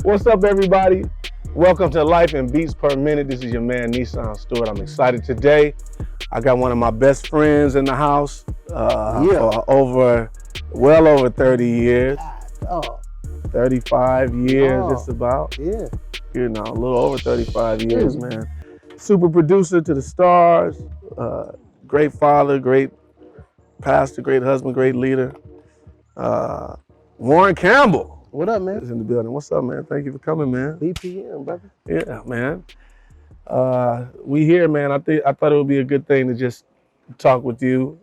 What's up, everybody? Welcome to Life in Beats Per Minute. This is your man, Nisan Stewart. I'm excited today. I got one of my best friends in the house for well over 30 years. Oh, 35 years, just oh, about. yeah. A little over 35 years, man. Super producer to the stars, great father, great pastor, great husband, great leader. Warryn Campbell What up, man? is in the building. What's up, man? Thank you for coming, man. BPM, brother. Yeah, man. We here, man. I thought it would be a good thing to just talk with you.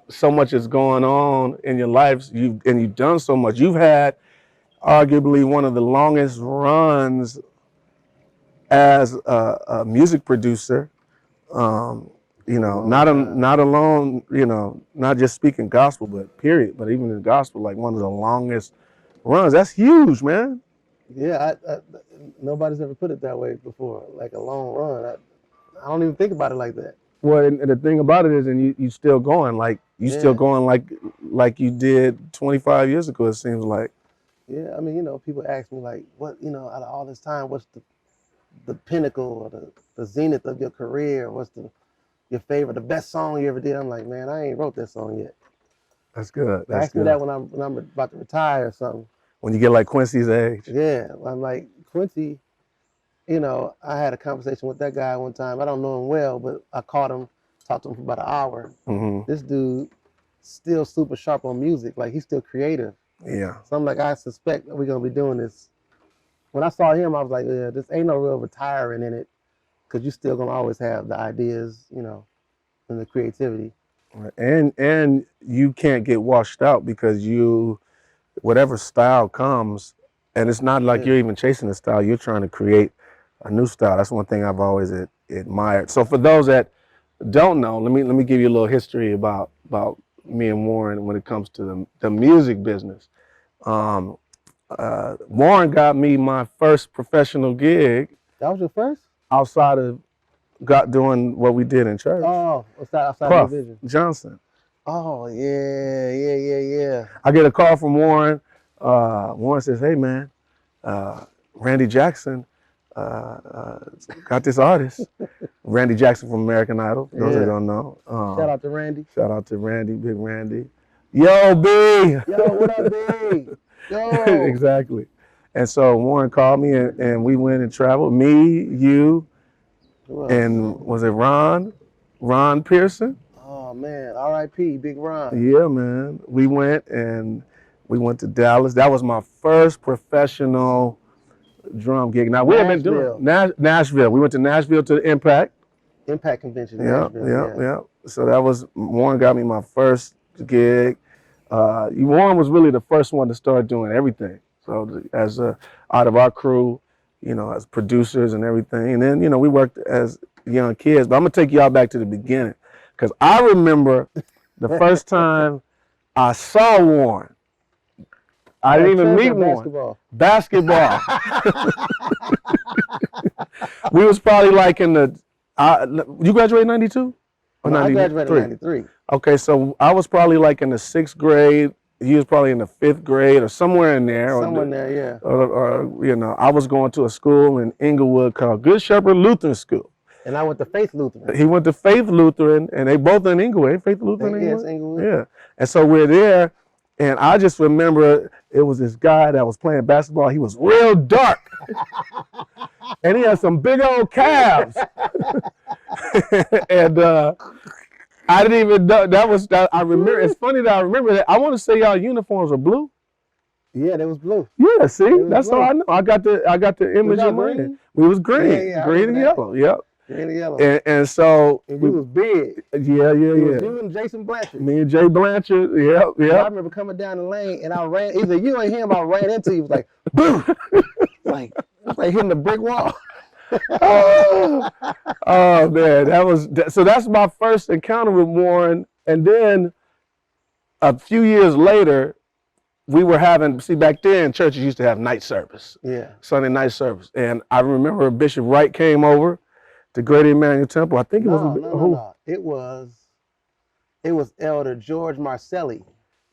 So much is going on in your lives. You've done so much. You've had arguably one of the longest runs as a music producer. Not alone. Not just speaking gospel, but period. But even in gospel, like one of the longest runs. That's huge, man. Yeah, nobody's ever put it that way before. Like a long run. I don't even think about it like that. Well, and the thing about it is, and you still going, still going like you did 25 years ago. It seems like. Yeah, I mean, people ask me like, what, out of all this time, what's the pinnacle or the zenith of your career? What's your favorite, the best song you ever did? I'm like, man, I ain't wrote that song yet. That's good. Ask me that when I'm about to retire or something. When you get like Quincy's age. Yeah, I'm like Quincy. I had a conversation with that guy one time. I don't know him well, but I caught him, talked to him for about an hour. Mm-hmm. This dude still super sharp on music. Like, he's still creative. Yeah. So I'm like, I suspect that we're going to be doing this. When I saw him, I was like, yeah, this ain't no real retiring in it, because you still going to always have the ideas, and the creativity. And you can't get washed out because whatever style comes, and it's not like you're even chasing a style, you're trying to create a new style. That's one thing I've always admired. So for those that don't know, let me give you a little history about me and Warryn when it comes to the music business. Warryn got me my first professional gig. That was your first? Outside of doing what we did in church. Oh, outside Puff the division. Johnson. Oh, yeah. I get a call from Warryn. Warryn says, hey, man, Randy Jackson got this artist. Randy Jackson from American Idol, those that don't know. Shout out to Randy. Shout out to Randy, Big Randy. Yo, B! Yo, what up, B? Yo! Exactly. And so Warryn called me and we went and traveled. Me, you, and was it Ron Pearson? Oh, man, R.I.P., Big Ron. Yeah, man. We went to Dallas. That was my first professional drum gig. Now, we have been doing Nashville. We went to Nashville to the Impact Convention. Yeah. So that was, Warryn got me my first gig. Warryn was really the first one to start doing everything. So as out of our crew, as producers and everything. And then, we worked as young kids. But I'm going to take y'all back to the beginning. Because I remember the first time I saw Warryn. I didn't even meet Warryn. Basketball. We was probably like in the, you graduated in 92? Or no, I graduated in 93. Okay, so I was probably like in the 6th grade. He was probably in the 5th grade or somewhere in there. Somewhere in there, yeah. Or I was going to a school in Inglewood called Good Shepherd Lutheran School. And I went to Faith Lutheran. He went to Faith Lutheran, and they both in Inglewood. Faith Lutheran, Yes, Inglewood. Yeah. And so we're there, and I just remember it was this guy that was playing basketball. He was real dark, and he had some big old calves. And I didn't even know that. I remember. It's funny that I remember that. I want to say y'all uniforms were blue. Yeah, they was blue. Yeah, see, that's all I know. I got the image in my head. We was green, Yeah, green and yellow. Yep. Green and yellow. And so and we was big. Yeah. You and Jason Blanchard. Me and Jay Blanchard. Yep. I remember coming down the lane and I ran. Either you or him, I ran into you. It was like boom, like hitting the brick wall. Oh man, that's my first encounter with Warryn. And then a few years later, we were back then churches used to have night service. Yeah. Sunday night service. And I remember Bishop Wright came over to Great Emmanuel Temple. I think it was no. It was Elder George Marcelli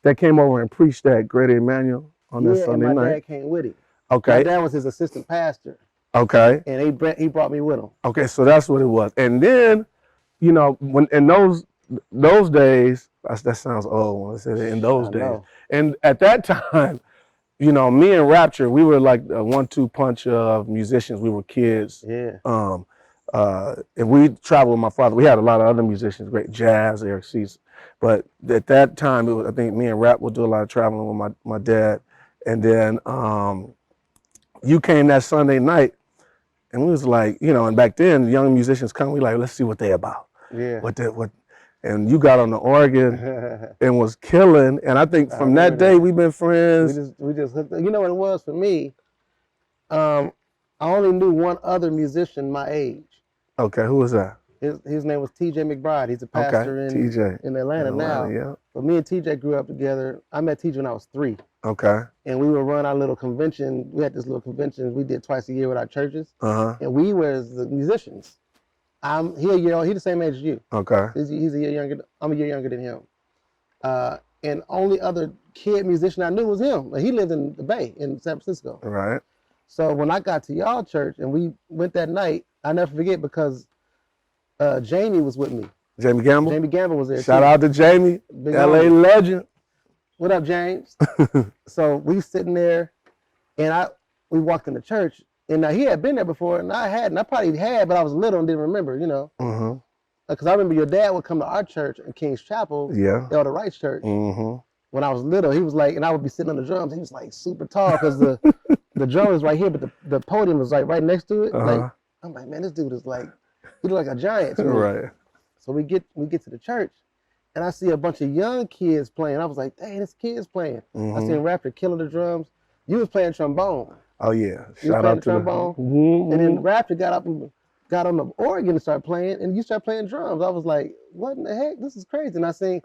that came over and preached at Great Emmanuel on that Sunday and my night. dad came with him. My Okay. dad was his assistant pastor, Okay. and he brought me with him. Okay. So that's what it was. And then, when in those days, that sounds old when I said it, in those I days. know. And at that time, me and Rapture, we were like a 1-2 punch of musicians. We were kids. Yeah. And we traveled with my father. We had a lot of other musicians, great jazz, Eric Cease. But at that time, I think me and Rap would do a lot of traveling with my dad. And then you came that Sunday night, and we was like, and back then, young musicians come, we like, let's see what they about. Yeah. And you got on the organ and was killing. And I think I from that remember day, that. we've been friends. We just hooked up. You know what it was for me? I only knew one other musician my age. Okay, who was that? His name was TJ McBride. He's a Okay, pastor TJ. in Atlanta now. Yeah. But me and TJ grew up together. I met TJ when I was 3. Okay. And we would run our little convention. We had this little convention we did twice a year with our churches. Uh-huh. And we were the musicians. He a year old. He's the same age as you. Okay. He's a year younger. I'm a year younger than him. And only other kid musician I knew was him. He lived in the Bay in San Francisco. Right. So when I got to y'all church and we went that night, I never forget because Jamie was with me. Jamie Campbell? Jamie Campbell was there. Shout out to Jamie, Big LA homie. legend. What up, James? So we sitting there, and we walked in the church, and he had been there before, and I hadn't. I probably had, but I was little and didn't remember, Mm-hmm. Because I remember your dad would come to our church in King's Chapel, Yeah. Elder Wright's church. Mm-hmm. When I was little, he was like, and I would be sitting on the drums. He was like super tall because the drum is right here, but the podium was like right next to it. Like I'm like, man, this dude is like, he look like a giant to me. Right. So we get to the church, and I see a bunch of young kids playing. I was like, dang, this kid's playing. I seen Raptor killing the drums. You was playing trombone. Oh yeah. You was playing trombone. Mm-hmm. And then Raptor got up and got on the organ and started playing, and you started playing drums. I was like, what in the heck? This is crazy. And I seen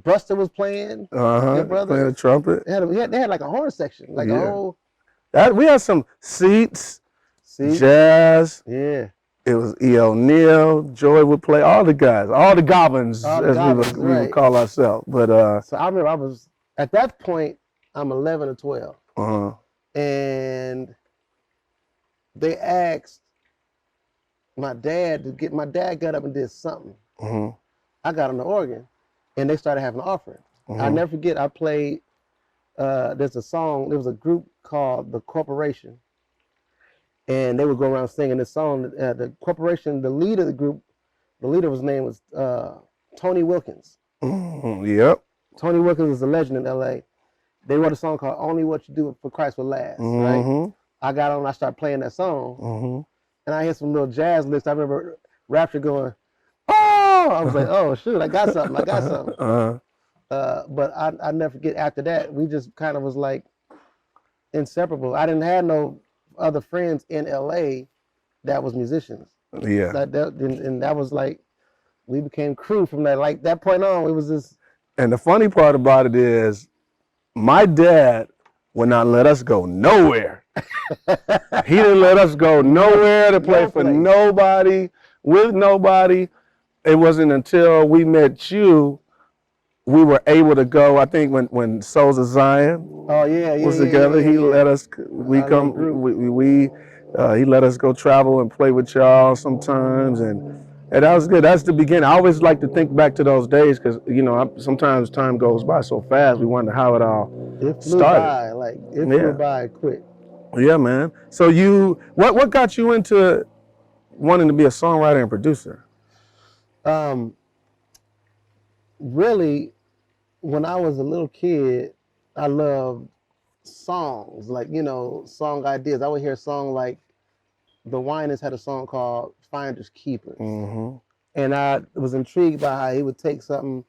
Buster was playing. Your brother playing the trumpet. They had like a horn section, like a whole. We had some seats, See? jazz. Yeah. It was E. O'Neill. Joy would play, all the guys, all the goblins, All the as goblins, we would right. call ourselves. But So I remember I was at that point. I'm 11 or 12, and they asked my dad to get. My dad got up and did something. I got on the organ, and they started having an offering. I never forget. I played. There's a song. There was a group called The Corporation, and they would go around singing this song. The Corporation, the leader of the group, his name was Tony Wilkins. Yep. Tony Wilkins is a legend in L.A. They wrote a song called "Only What You Do for Christ Will Last." Right? I got on. And I started playing that song, and I heard some little jazz licks. I remember Rapture going, "Oh!" I was like, "Oh shoot, I got something! I got something." But I never forget. After that, we just kind of was like inseparable. I didn't have no other friends in LA that was musicians. Yeah. And that was like, we became crew from that. Like that point on, it was just. And the funny part about it is, my dad would not let us go nowhere. He didn't let us go nowhere to play for nobody, with nobody. It wasn't until we met you, we were able to go. I think when Souls of Zion was together, he let us. He let us go travel and play with y'all sometimes, and that was good. That's the beginning. I always like to think back to those days because sometimes time goes by so fast. We wonder how it all started. It flew by quick. Yeah, man. So what got you into wanting to be a songwriter and producer? Really, when I was a little kid, I loved songs, like, song ideas. I would hear a song like the Winans had a song called Finders Keepers. And I was intrigued by how he would take something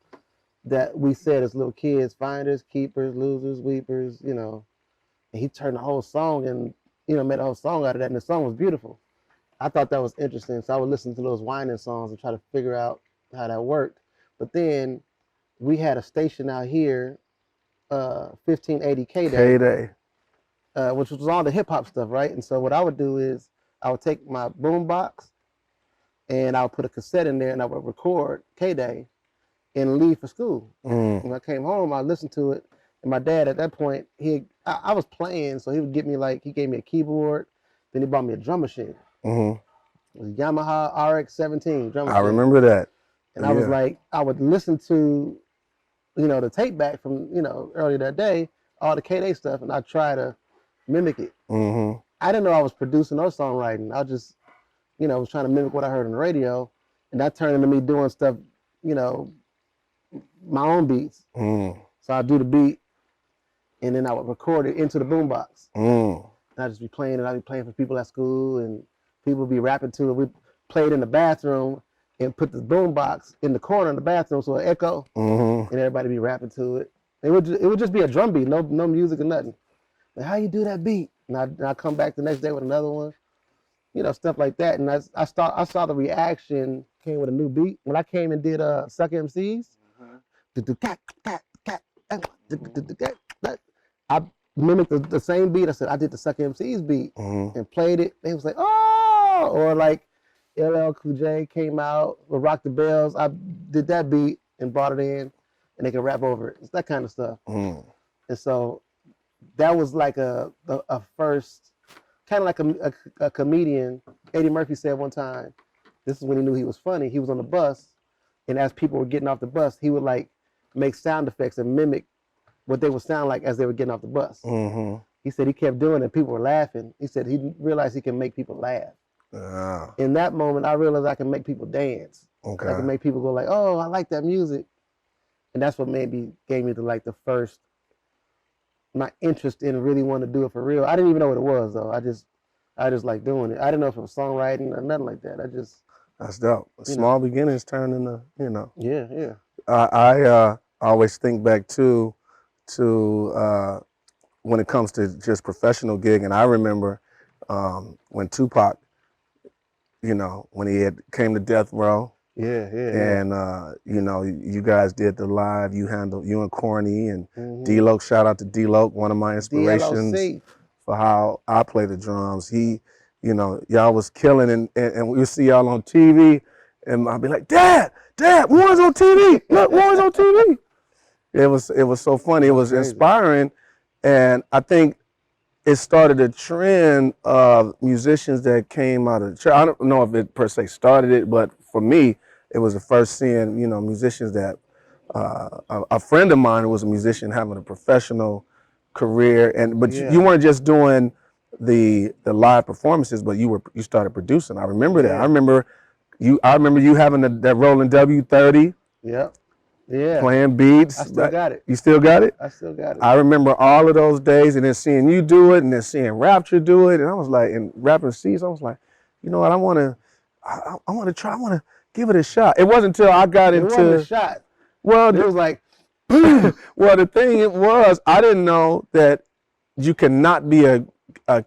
that we said as little kids, finders, keepers, losers, weepers, and he turned the whole song and, made a whole song out of that. And the song was beautiful. I thought that was interesting. So I would listen to those Winans songs and try to figure out how that worked. But then we had a station out here, 1580 K-Day, which was all the hip hop stuff, right? And so what I would do is I would take my boom box and I would put a cassette in there and I would record K-Day and leave for school. When I came home, I listened to it And my dad at that point, I was playing, so he would get me he gave me a keyboard, then he bought me a drum machine. Mm-hmm. It was a Yamaha RX-17 drum I machine. remember that. And I was like, I would listen to, the tape back from, earlier that day, all the K-Day stuff, and I'd try to mimic it. Mm-hmm. I didn't know I was producing or songwriting. I just, was trying to mimic what I heard on the radio, and that turned into me doing stuff, my own beats. Mm. So I'd do the beat, and then I would record it into the boombox. Mm. And I'd just be playing it. I'd be playing for people at school, and people would be rapping to it. We played in the bathroom and put the boombox in the corner of the bathroom so it echo, Mm-hmm. and everybody be rapping to it. It would just be a drum beat, no music or nothing. Like, how you do that beat? And I come back the next day with another one, stuff like that. And I saw the reaction came with a new beat. When I came and did Suck MCs, I mimicked the same beat. I said, I did the Suck MCs beat and played it. They was like, oh, or like LL Cool J came out with Rock the Bells. I did that beat and brought it in, and they could rap over it. It's that kind of stuff. And so that was like a first, kind of like a comedian. Eddie Murphy said one time, this is when he knew he was funny. He was on the bus, and as people were getting off the bus, he would like make sound effects and mimic what they would sound like as they were getting off the bus. Mm-hmm. He said he kept doing it. People were laughing. He said he realized he can make people laugh. In that moment, I realized I can make people dance. Okay. I can make people go like, oh, I like that music. And that's what gave me the first, my interest in really wanting to do it for real. I didn't even know what it was though. I just like doing it. I didn't know if it was songwriting or nothing like that. That's dope. Small beginnings turn into, Yeah. I always think back to when it comes to just professional gig, and I remember when Tupac, when he came to Death Row. Yeah. And you guys did the live. You and Corny and D-Loc. Shout out to D-Loc, one of my inspirations DLOC. for how I play the drums. Y'all was killing, and we would see y'all on TV, and I'd be like, Dad, Warren's on TV. Look, Warren's on TV. It was so funny. It was inspiring, and I think it started a trend of musicians that came out of the church. I don't know if it per se started it, but for me, it was the first seeing, musicians that a friend of mine who was a musician having a professional career, but you weren't just doing the live performances, but you started producing. I remember that. I remember you having that rolling W30. Yeah. Playing beats. I still got it. You still got it? I still got it. I remember all of those days, and then seeing you do it, and then seeing Rapture do it, and I was like, and rapping C's, I was like, you know what? I want to try. I want to give it a shot. It wasn't until I got into. It wasn't a shot. Well, it was like, well, the thing was, I didn't know that you cannot be a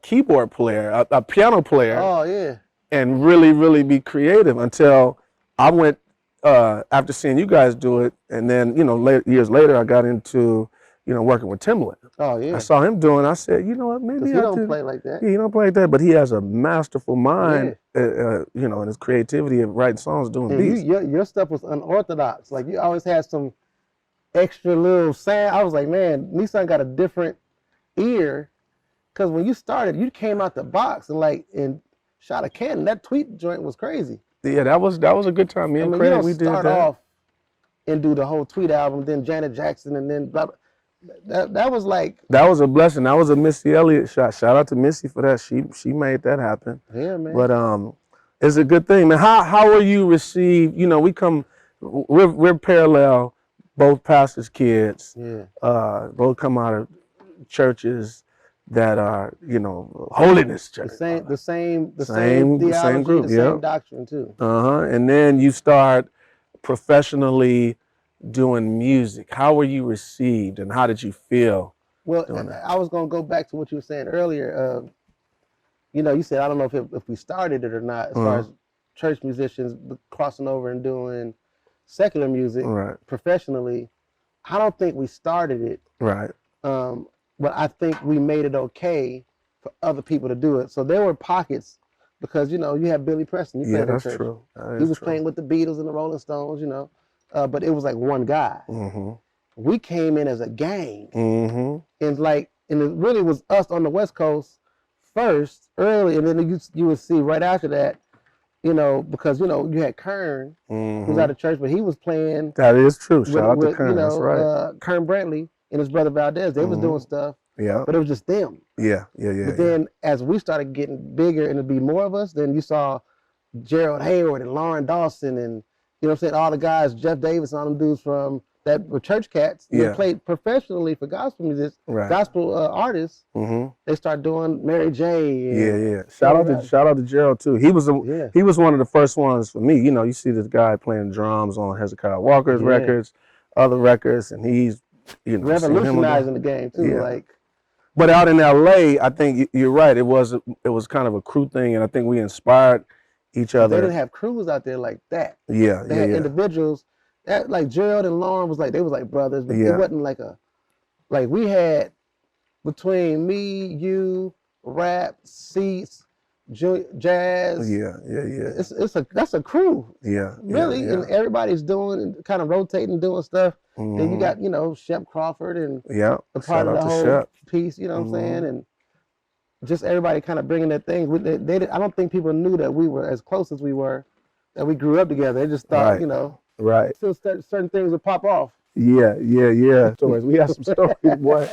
keyboard player, a piano player. Oh yeah. And really, really be creative until I went. After seeing you guys do it, and then years later, I got into working with Timbaland. Oh yeah. I saw him doing. I said, you know what, maybe he don't play like that. Yeah, he don't play like that, but he has a masterful mind, and his creativity of writing songs, doing beats. Your stuff was unorthodox. Like you always had some extra little sound. I was like, man, Nisan got a different ear, because when you started, you came out the box and shot a cannon. That tweet joint was crazy. Yeah, that was a good time. Me and Craig, we did that. Start off and do the whole Tweet album, then Janet Jackson, and then blah, blah. That was like. That was a blessing. That was a Missy Elliott shot. Shout out to Missy for that. She made that happen. Yeah, man. But it's a good thing, man. How are you received? We're parallel, both pastors' kids. Yeah. Both come out of churches that are, holiness church. The same theology, same group, the same doctrine too. And then you start professionally doing music. How were you received, and how did you feel? Well, I was gonna go back to what you were saying earlier. You said I don't know if we started it or not, as far as church musicians crossing over and doing secular music professionally. I don't think we started it. Right. But I think we made it okay for other people to do it. So there were pockets, because you have Billy Preston. You played at church. True. He was playing with the Beatles and the Rolling Stones, but it was like one guy. we came in as a gang. Mm-hmm. And it really was us on the West Coast first, early, and then you would see right after that, because you had Kern, who's out of church, but he was playing That is true. with Shout out to Kern. That's right. Kern Brantley and his brother Valdez. They was doing stuff, Yeah. but it was just them. Yeah. But then as we started getting bigger and to be more of us, then you saw Gerald Hayward and Lauren Dawson and all the guys, Jeff Davis and all them dudes from that were church cats that played professionally for gospel music, gospel artists. They start doing Mary J. Yeah. Shout out to Gerald too. He was one of the first ones for me. You see this guy playing drums on Hezekiah Walker's records, other records, and he's revolutionizing the game too. Yeah. But out in LA, I think you're right. It was kind of a crew thing, and I think we inspired each other. They didn't have crews out there like that. They had individuals. Like Gerald and Lauren was like brothers, but it wasn't like we had between me, you, rap, Seats, jazz. Yeah. That's a crew. Yeah. Really, and everybody's doing and kind of rotating, doing stuff. Then you got Shep Crawford and a part of the whole piece. You know what I'm saying? And just everybody kind of bringing that thing. I don't think people knew that we were as close as we were, that we grew up together. They just thought, Right. So certain things would pop off. Yeah. Stories. We have some stories, boy.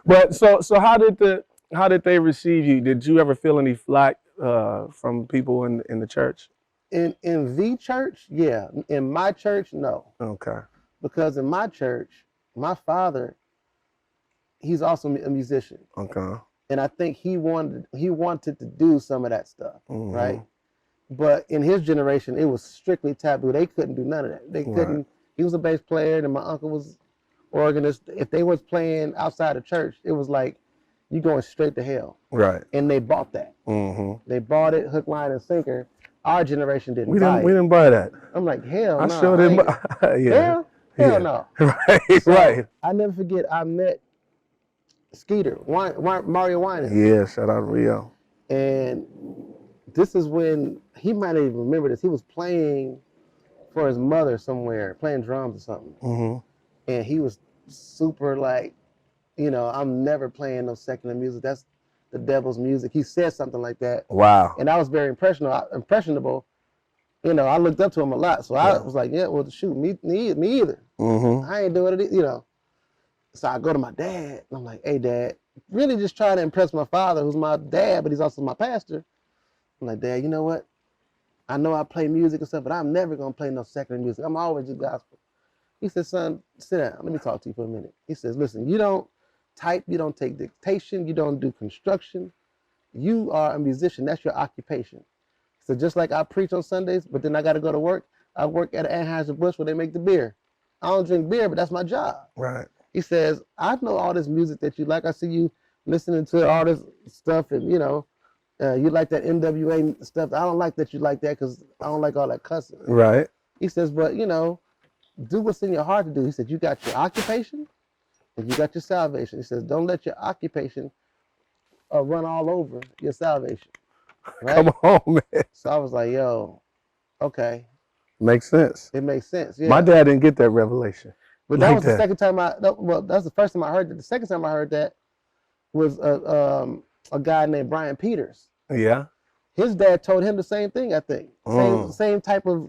But so how did they receive you? Did you ever feel any flack from people in the church? In the church, yeah. In my church, no. Okay. Because in my church, my father, he's also a musician. Okay. And I think he wanted to do some of that stuff, right? But in his generation, it was strictly taboo. They couldn't do none of that. They couldn't. Right. He was a bass player, and my uncle was organist. If they was playing outside of church, it was like you going straight to hell. Right. And they bought that. They bought it, hook, line, and sinker. Our generation didn't buy it. We didn't buy that. I'm like, hell no. I sure didn't buy Hell no. Right, so, right. I never forget, I met Skeeter, Mario Winans. Yeah, shout out to Rio. And this is when, he might not even remember this, he was playing for his mother somewhere, playing drums or something. And he was super like, I'm never playing no secular music. That's the devil's music. He said something like that. Wow. And I was very impressionable. I looked up to him a lot. So I was like, well, shoot, me either. I ain't doing it, So I go to my dad, and I'm like, hey, Dad, really just trying to impress my father, who's my dad, but he's also my pastor. I'm like, Dad, you know what? I know I play music and stuff, but I'm never going to play no secular music. I'm always just gospel. He said, son, sit down. Let me talk to you for a minute. He says, listen, you don't type, you don't take dictation, you don't do construction. You are a musician. That's your occupation. So just like I preach on Sundays, but then I got to go to work. I work at Anheuser-Busch where they make the beer. I don't drink beer, but that's my job. Right. He says, I know all this music that you like. I see you listening to all this stuff, and you like that NWA stuff. I don't like that you like that because I don't like all that cussing. Right. He says, but do what's in your heart to do. He said, you got your occupation and you got your salvation. He says, don't let your occupation run all over your salvation. Right? Come on, man. So I was like, yo, okay. Makes sense. It makes sense. Yeah. My dad didn't get that revelation. But that was the second time that's the first time I heard that. The second time I heard that was a guy named Brian Peters. Yeah. His dad told him the same thing, I think. Same type of,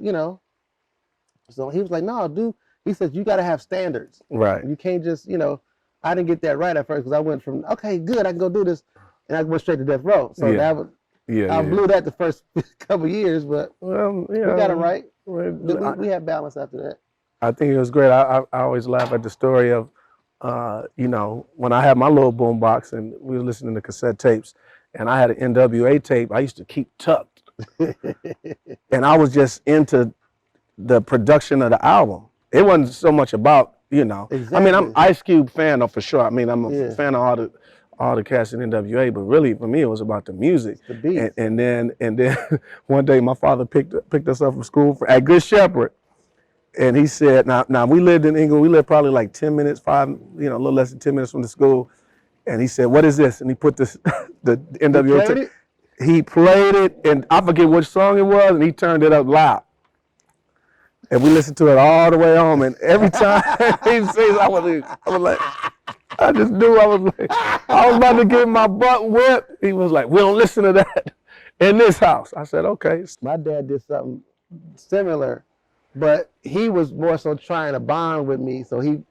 So he was like, no, dude. He says, you got to have standards. Right. You can't just, I didn't get that right at first because I went from, okay, good, I can go do this. And I went straight to death row. So that was, I blew that the first couple of years, but we got it right. We had balance after that. I think it was great. I always laugh at the story of, when I had my little boom box and we were listening to cassette tapes and I had an NWA tape, I used to keep tucked. And I was just into the production of the album. It wasn't so much about, Exactly. I mean, I'm Ice Cube fan for sure. I mean, I'm a fan of all the cast in NWA, but really for me it was about the music. The beats. And then one day my father picked us up from school at Good Shepherd. And he said, now we lived in England, we lived probably like 10 minutes, a little less than 10 minutes from the school. And he said, what is this? And he put the NWA. He played it, and I forget which song it was, and he turned it up loud. And we listened to it all the way home. And every time he sings, I was like, I just knew I was about to get my butt whipped. He was like, we don't listen to that in this house. I said, okay. My dad did something similar, but he was more so trying to bond with me. So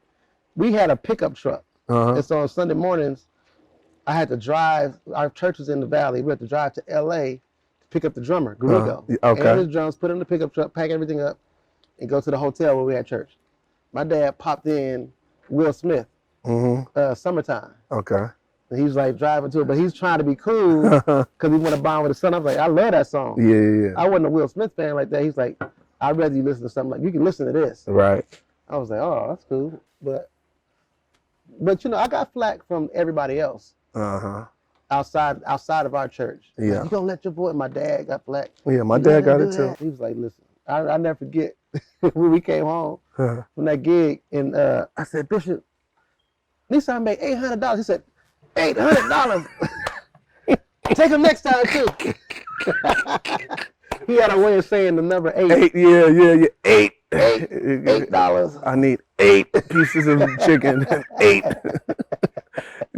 we had a pickup truck. And so on Sunday mornings, I had to drive. Our church was in the valley. We had to drive to LA to pick up the drummer, Gringo, and his drums, put it in the pickup truck, pack everything up, and go to the hotel where we had church. My dad popped in Will Smith, Summertime. Okay. And he was like driving to it, but he's trying to be cool because he want to bond with his son. I was like, I love that song. Yeah. I wasn't a Will Smith fan like that. He's like, I'd rather you listen to something like, you can listen to this. Right. I was like, oh, that's cool. But you know, I got flack from everybody else. Outside of our church. Yeah. Like, you don't let your boy, my dad got flack. Yeah, my dad got it too. He was like, listen, I never forget when we came home from that gig, and I said, Bishop, Nisan made $800. He said, $800? Take him next time too. He had a way of saying the number 8. Yeah. $8. I need 8 pieces of chicken. 8.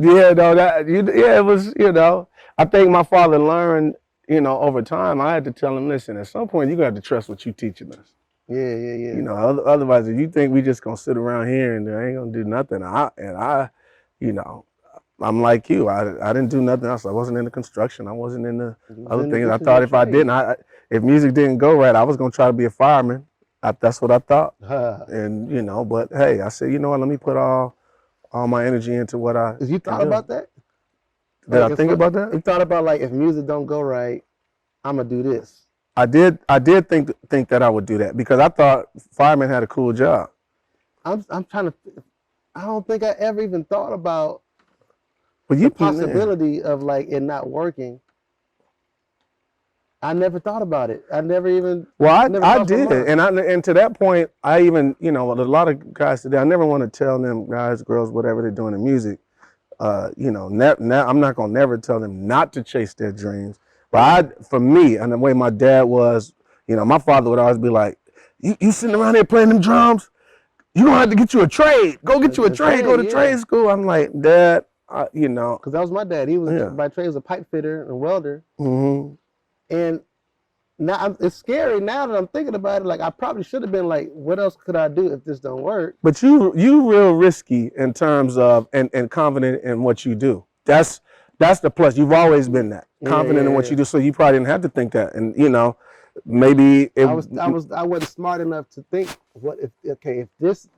Yeah, no, it was, you know, I think my father learned, you know, over time. I had to tell him, listen, at some point you got to trust what you teaching us. Yeah. You know, otherwise, if you think we just gonna sit around here and I ain't gonna do nothing, you know, I'm like you. I didn't do nothing else. I wasn't in the construction. I wasn't in the other things. I thought if I didn't, if music didn't go right, I was gonna try to be a fireman. That's what I thought. And you know, but hey, I said, you know what? Let me put all my energy into what I. You thought about that? Did I think about that? You thought about like, if music don't go right, I'm gonna do this. I did think that I would do that because I thought fireman had a cool job. I'm trying to. I don't think I ever even thought about But the possibility of like it not working. I never thought about it. I never even. Well, I did, and to that point, I even, you know, a lot of guys today, I never want to tell them, guys, girls, whatever they're doing in music, you know, I'm not gonna never tell them not to chase their dreams. But for me, and the way my dad was, you know, my father would always be like, "You sitting around here playing them drums? You don't have to get you a trade. Go get you a trade. Go to trade school." I'm like, Dad, you know, because that was my dad. He was by trade was a pipe fitter and welder. And now it's scary now that I'm thinking about it. Like, I probably should have been like, what else could I do if this don't work? But you real risky in terms of and confident in what you do. That's the plus. You've always been that confident in what you do. So you probably didn't have to think that. And you know, maybe I wasn't smart enough to think, what if this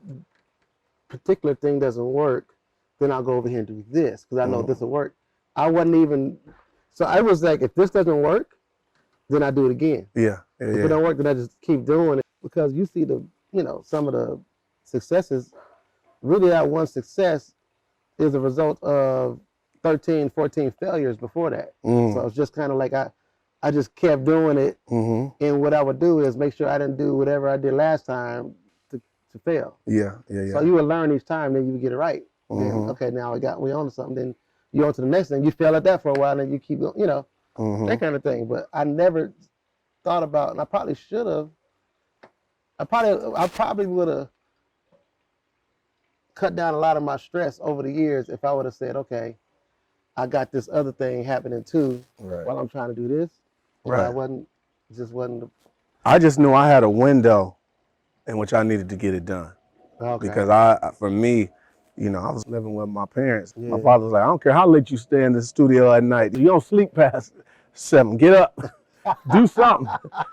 particular thing doesn't work, then I'll go over here and do this because I know this will work. I wasn't even. So I was like, if this doesn't work, then I do it again. If it don't work, then I just keep doing it, because you see some of the successes. Really, that one success is a result of 13, 14 failures before that. So it's just kind of like I just kept doing it, and what I would do is make sure I didn't do whatever I did last time to fail. So you would learn each time, then you would get it right. Then, okay, now we on to something. Then you on to the next thing. You fail at that for a while, and you keep going. You know. That kind of thing. But I never thought about, and I probably should have. I probably would have cut down a lot of my stress over the years if I would have said, okay, I got this other thing happening too while I'm trying to do this. I wasn't. I just knew I had a window in which I needed to get it done. Because for me, you know, I was living with my parents. My father was like, I don't care how late you stay in the studio at night. You don't sleep past 7. Get up, do something.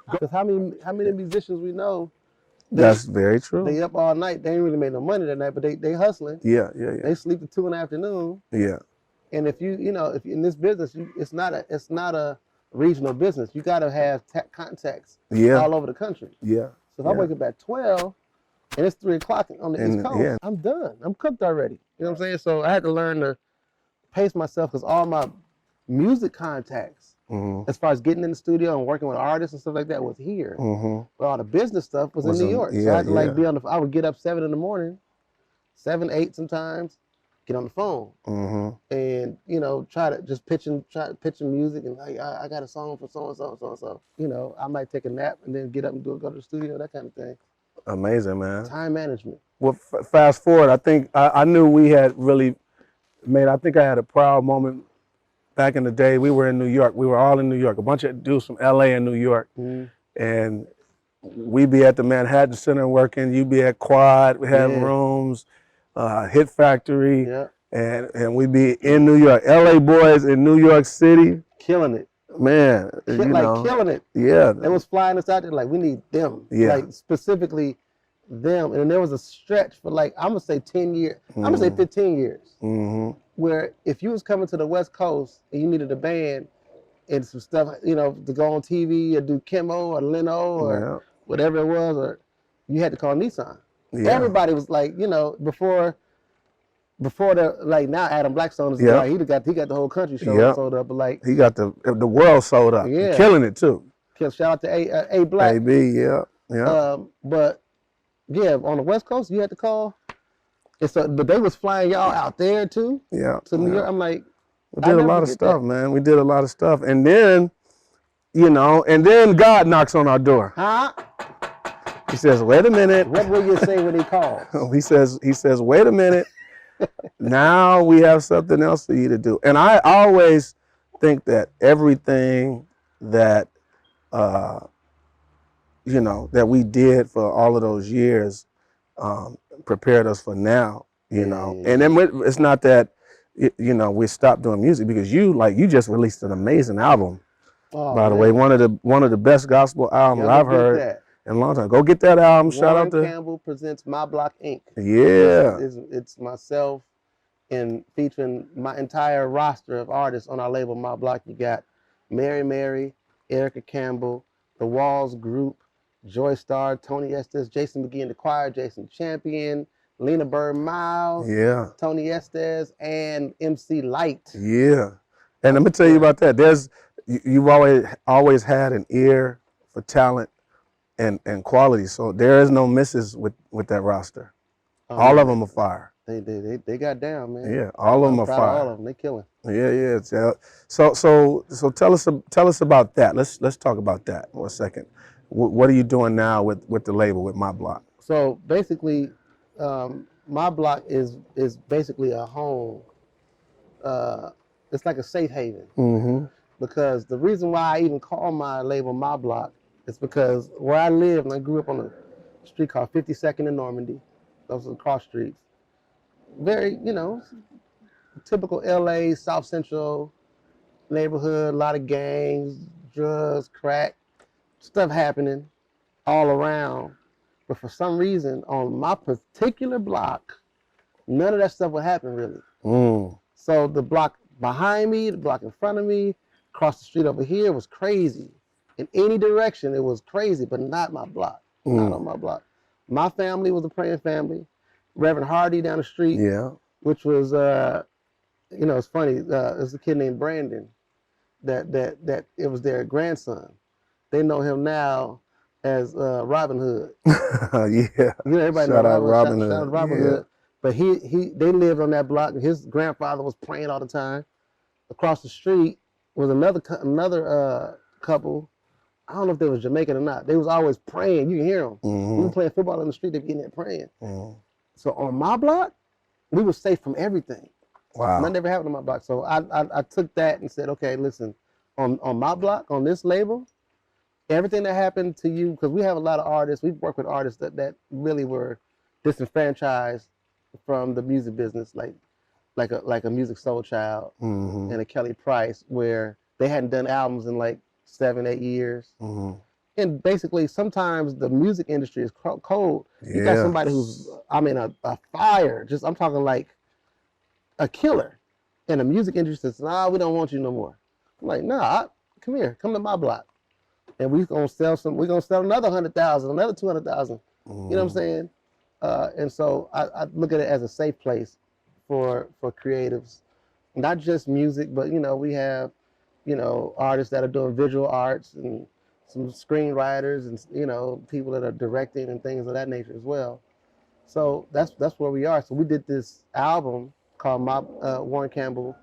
Because how many musicians we know? That's very true. They up all night. They ain't really make no money that night, but they hustling. They sleep at 2 in the afternoon. And if you in this business, it's not a regional business. You got to have contacts all over the country. So if I wake up at 12. And it's 3 o'clock on the East Coast. I'm done. I'm cooked already. You know what I'm saying? So I had to learn to pace myself, because all my music contacts, as far as getting in the studio and working with artists and stuff like that, was here. But all the business stuff was in New York. So I had to be on the. I would get up 7 in the morning, 7, 8 sometimes, get on the phone, and try to just pitching music, and like, I got a song for so and so. You know, I might take a nap and then get up and go to the studio, that kind of thing. Amazing, man. Time management. Well, fast forward, I think I knew we had really made, I think I had a proud moment back in the day. We were in New York. We were all in New York, a bunch of dudes from LA and New York. And we be at the Manhattan Center working, you be at Quad, we had Yeah. rooms, Hit Factory, Yeah. and we be in New York. LA boys in New York City, Killing it. man, you know. Killing it. Yeah. They was flying us out there like, we need them. Yeah. Like, specifically them. And there was a stretch for like, I'm going to say 10 years. I'm going to say 15 years. Where if you was coming to the West Coast and you needed a band and some stuff, you know, to go on TV or do Chemo or Leno or whatever it was, or you had to call Nisan. Yeah. Everybody was like, you know, before the, like now Adam Blackstone is the guy, he got the whole country show sold up, but like he got the world sold up. Yeah. Killing it too. Shout out to A Black. AB, yeah. But yeah, on the West Coast you had to call. And so, but they was flying y'all out there too. Yeah. To New York. I'm like, we did a lot of stuff, man. We did a lot of stuff. And then, you know, and then God knocks on our door. Huh? He says, wait a minute. What will you say when he calls? he says, wait a minute. Now we have something else for you to do. And I always think that everything that, you know, that we did for all of those years prepared us for now, you know. And then it's not that, you know, we stopped doing music, because you just released an amazing album. By the way, one of the best gospel albums I've heard in a long time. Go get that album. Shout out to Campbell presents My Block Inc. Yeah. It's myself and featuring my entire roster of artists on our label My Block. You got Mary, Erica Campbell, The Walls Group, Joy Star, Tony Estes, Jason McGee and the Choir, Jason Champion, Lena Bird Miles, Tony Estes, and MC Light. Yeah. And let me tell you about that. You've always had an ear for talent and quality. So there is no misses with that roster. All of them are fire. They got down, man. Yeah, all of them are fire. All of them, they killing. Yeah. So tell us about that. Let's talk about that for a second. What are you doing now with the label, with My Block? So basically, My Block is basically a home. It's like a safe haven. Because the reason why I even call my label My Block is because where I live, and I grew up on a street called 52nd in Normandy. Those are the cross streets. Very, you know, typical LA, South Central neighborhood, a lot of gangs, drugs, crack, stuff happening all around. But for some reason, on my particular block, none of that stuff would happen really. So the block behind me, the block in front of me, across the street over here was crazy. In any direction, it was crazy, but not my block. Not on my block. My family was a praying family. Reverend Hardy down the street, which was, you know, it's funny. There's a kid named Brandon that it was their grandson. They know him now as Robin Hood. You know, everybody knows Robin Hood. Shout out Robin Hood. But they lived on that block, and his grandfather was praying all the time. Across the street was another couple. I don't know if they was Jamaican or not. They was always praying. You can hear them. We were playing football in the street. They be getting there praying. So on my block, we were safe from everything. Wow. Nothing ever happened on my block. So I took that and said, okay, listen, on my block, on this label, everything that happened to you, because we have a lot of artists. We've worked with artists that really were disenfranchised from the music business, like a Music Soul Child and a Kelly Price, where they hadn't done albums in like 7-8 years. And basically, sometimes the music industry is cold. You got somebody who's, I mean, a fire. I'm talking like a killer. And the music industry says, nah, we don't want you no more. I'm like, nah, come here, come to my block. And we're gonna sell another 100,000, another 200,000. You know what I'm saying? And so I look at it as a safe place for creatives, not just music, but you know, we have, you know, artists that are doing visual arts and some screenwriters and, you know, people that are directing and things of that nature as well. So that's where we are. So we did this album called Warryn Campbell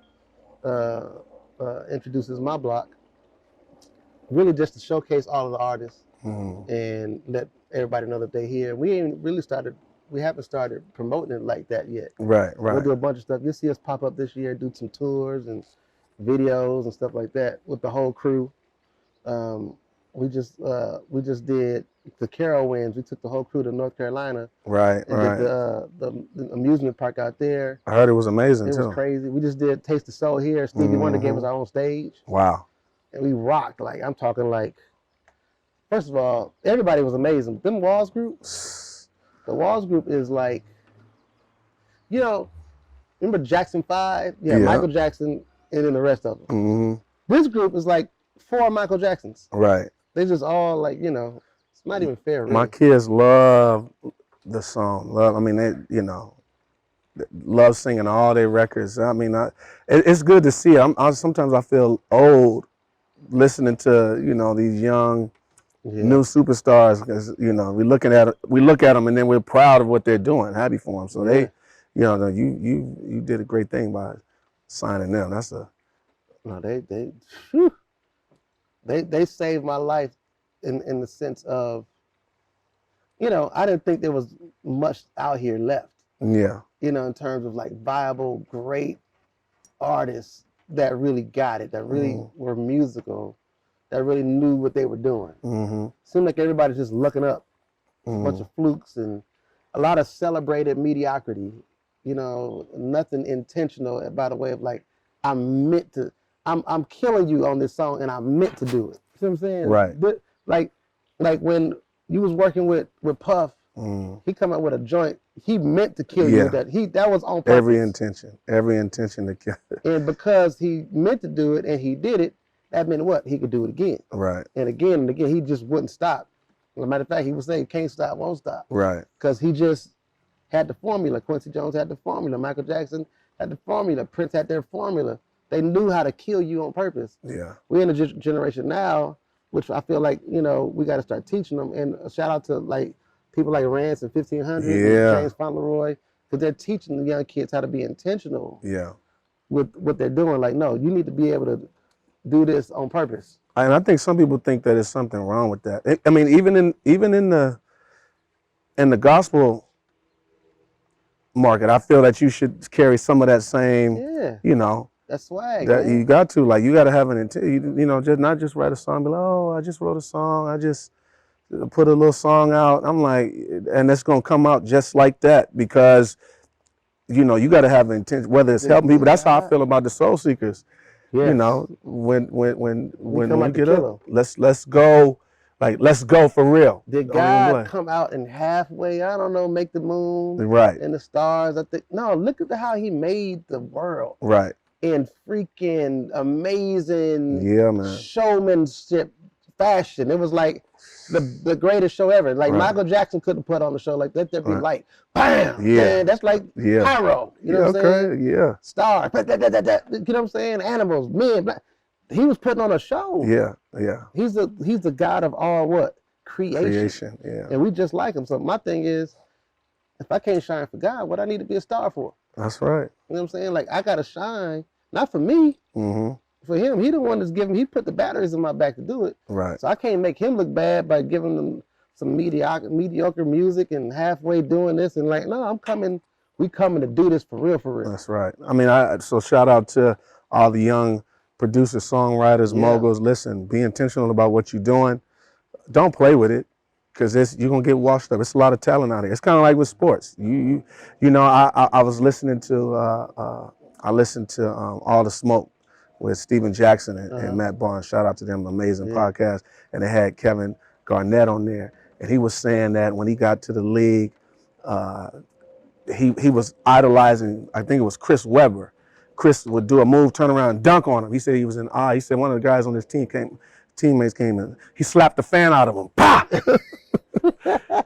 Introduces My Block, really just to showcase all of the artists and let everybody know that they're here. We haven't started promoting it like that yet. Right, We'll right. do a bunch of stuff. You'll see us pop up this year, do some tours and videos and stuff like that with the whole crew. We just did the Carol Winds. We took the whole crew to North Carolina Right, and right. did the amusement park out there. I heard it was amazing It too. was crazy. We just did Taste the Soul here. Stevie Wonder gave us our own stage, Wow. and we rocked. Like I'm talking like, first of all, everybody was amazing. Them Walls group, the Walls group is like, you know, remember Jackson 5? Yeah, Michael Jackson and then the rest of them. This group is like 4 Michael Jacksons. Right. They just all like, you know, it's not even fair. Really. My kids love the song. They, love singing all their records. I mean, it's good to see it. Sometimes I feel old listening to, these young, new superstars because, we look at them and then we're proud of what they're doing, happy for them. So they, you did a great thing by signing them. No, they saved my life in the sense of, I didn't think there was much out here left. Yeah. In terms of like viable, great artists that really got it, that really were musical, that really knew what they were doing. Seemed like everybody's just looking up, a bunch of flukes and a lot of celebrated mediocrity. Nothing intentional by the way of like, I'm killing you on this song and I meant to do it. You know what I'm saying? Right. But like when you was working with Puff, he come out with a joint. He meant to kill you with that. That was on purpose. Every intention to kill. And because he meant to do it and he did it, that meant what? He could do it again. Right. And again, he just wouldn't stop. As a matter of fact, he would say, "Can't stop, won't stop." Right. Because he just had the formula. Quincy Jones had the formula. Michael Jackson had the formula. Prince had their formula. They knew how to kill you on purpose. Yeah. We're in a generation now, which I feel like, we got to start teaching them. And a shout out to like people like Rance and 1500 and James Fauntleroy, because they're teaching the young kids how to be intentional with what they're doing. Like, no, you need to be able to do this on purpose. And I think some people think that there's something wrong with that. I mean, even in the gospel market, I feel that you should carry some of that same, That's swag. That you got to have an intent. Just not just write a song, be like, oh, I just wrote a song. I just put a little song out. I'm like, and it's gonna come out just like that because, you got to have an intent. Whether it's helping people, that's how I feel about the Soul Seekers. Yes. When we get up, let's go. Like, let's go for real. Did God come out and halfway, I don't know, make the moon and the stars? I think no. Look at how He made the world. Right. In freaking amazing showmanship fashion. It was like the greatest show ever. Like Michael Jackson couldn't put on a show like Let There Be Light. Bam! Yeah. Man, that's like pyro. You know what I'm saying? Yeah. Stars. You know what I'm saying? Animals, men, black. He was putting on a show. Yeah, yeah. He's the God of all what? Creation. Yeah. And we just like him. So my thing is, if I can't shine for God, what I need to be a star for? That's right. You know what I'm saying? Like, I gotta shine, not for me, for him. He the one that's giving. He put the batteries in my back to do it. Right. So I can't make him look bad by giving them some mediocre music and halfway doing this and like, no, I'm coming. We coming to do this for real, for real. That's right. I mean, so shout out to all the young producers, songwriters, moguls. Listen, be intentional about what you're doing. Don't play with it. Because you're gonna get washed up. It's a lot of talent out here. It's kind of like with sports. I was listening to All the Smoke with Steven Jackson and Matt Barnes. Shout out to them, amazing podcast. And they had Kevin Garnett on there, and he was saying that when he got to the league, he was idolizing. I think it was Chris Webber. Chris would do a move, turn around, and dunk on him. He said he was in awe. He said one of the guys on his teammates came in. He slapped the fan out of him. Pah!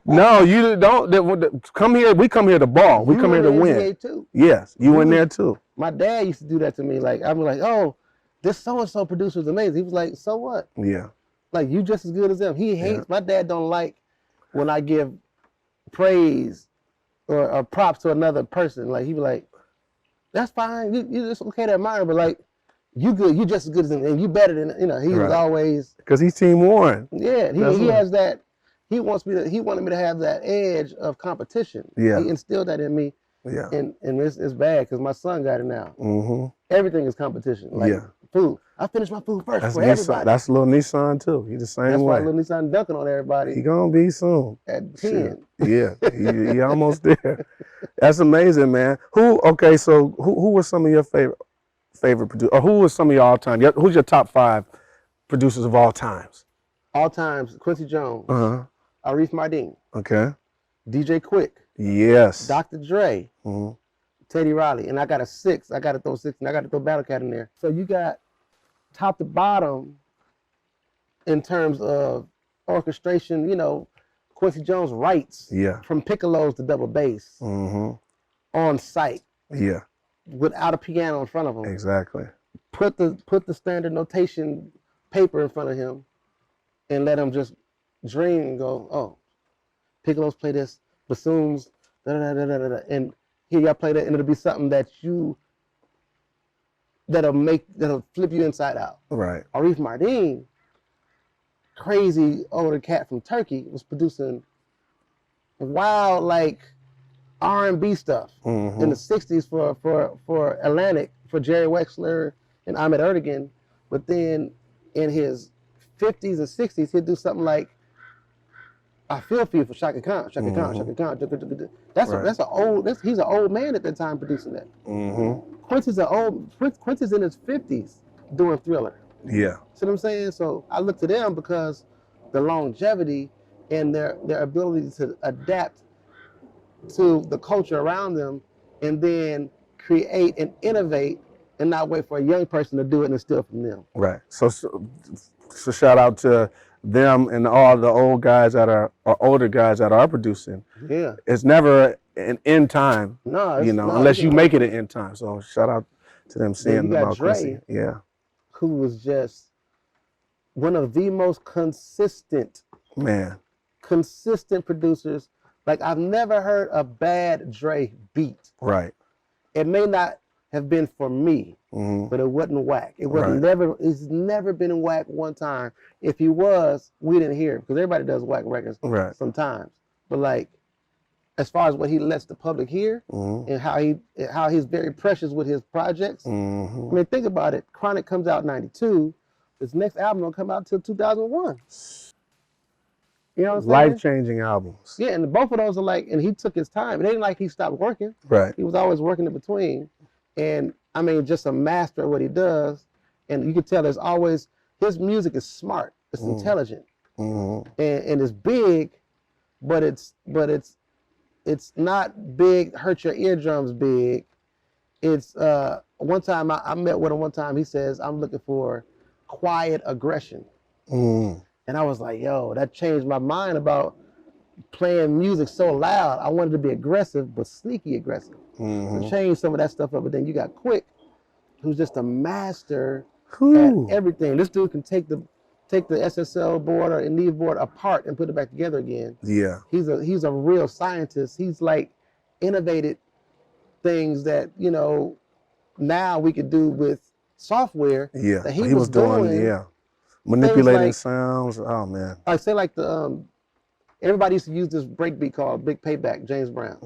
No, you don't. Come here. We come here to ball. We come here to win. Too. Yes, you in there too. My dad used to do that to me. Like, I'm like, oh, this so-and-so producer is amazing. He was like, so what? Yeah. Like, you just as good as them. He hates. My dad don't like when I give praise or props to another person. Like, he be like, that's fine. It's okay to admire, but like, you good, you just as good as him, and you better than, you know, he was always. Because he's Team Warryn. Yeah, he has that, he wanted me to have that edge of competition. Yeah. He instilled that in me. Yeah. And it's bad because my son got it now. Mm-hmm. Everything is competition. Like food. I finish my food first That's for everybody. That's little Nisan too. He the same That's way. why little Nisan dunking on everybody. He gonna be soon. At 10. Yeah, he almost there. That's amazing, man. Okay, so who were some of your favorite producers, or who was some of your all time? Who's your top 5 producers of all times? All times, Quincy Jones, Arif Mardin, okay, DJ Quick, yes, Dr. Dre, Teddy Riley, and I got a 6. I got to throw 6, and I got to throw Battle Cat in there. So you got top to bottom in terms of orchestration. You know, Quincy Jones writes from piccolos to double bass on site. Yeah. Without a piano in front of him. Exactly. Put the standard notation paper in front of him and let him just dream and go, oh, piccolos play this, bassoons, da da da da da da, and here y'all play that, and it'll be something that'll flip you inside out. Right. Arif Mardin, crazy older cat from Turkey, was producing wild like R&B stuff in the 60s for Atlantic, for Jerry Wexler and Ahmet Ertegun. But then in his 50s and 60s, he'd do something like I Feel For You for Shaka Khan, Shaka Khan, Shaka Khan. He's an old man at that time producing that. Quincy's in his 50s doing Thriller. Yeah. See what I'm saying? So I look to them because the longevity and their ability to adapt to the culture around them and then create and innovate and not wait for a young person to do it and steal from them. Right. So shout out to them and all the old guys that are, or older guys that are producing. Yeah. It's never an end time, unless you make it an end time. So shout out to them seeing about Quincy. Yeah. Who was just one of the most consistent producers. Like, I've never heard a bad Dre beat. Right. It may not have been for me, but it wasn't whack. It was it's never been whack one time. If he was, we didn't hear it, because everybody does whack records sometimes. But like, as far as what he lets the public hear and how he's very precious with his projects. I mean, think about it. Chronic comes out in '92. His next album don't come out until 2001. You know what I'm saying? Life-changing albums. Yeah, and both of those are like, and he took his time. It ain't like he stopped working. Right. He was always working in between. And I mean, just a master of what he does. And you can tell there's always, his music is smart. It's intelligent. And it's big, but it's not big, hurt your eardrums big. It's, one time I met with him one time, he says, I'm looking for quiet aggression. And I was like, yo, that changed my mind about playing music so loud. I wanted to be aggressive, but sneaky aggressive. So change some of that stuff up. But then you got Quick, who's just a master at everything. This dude can take the SSL board or Neve board apart and put it back together again. Yeah. He's a real scientist. He's like innovated things that, now we could do with software. Yeah. That he was doing. Manipulating like, sounds. Oh man. I say like everybody used to use this breakbeat called Big Payback, James Brown.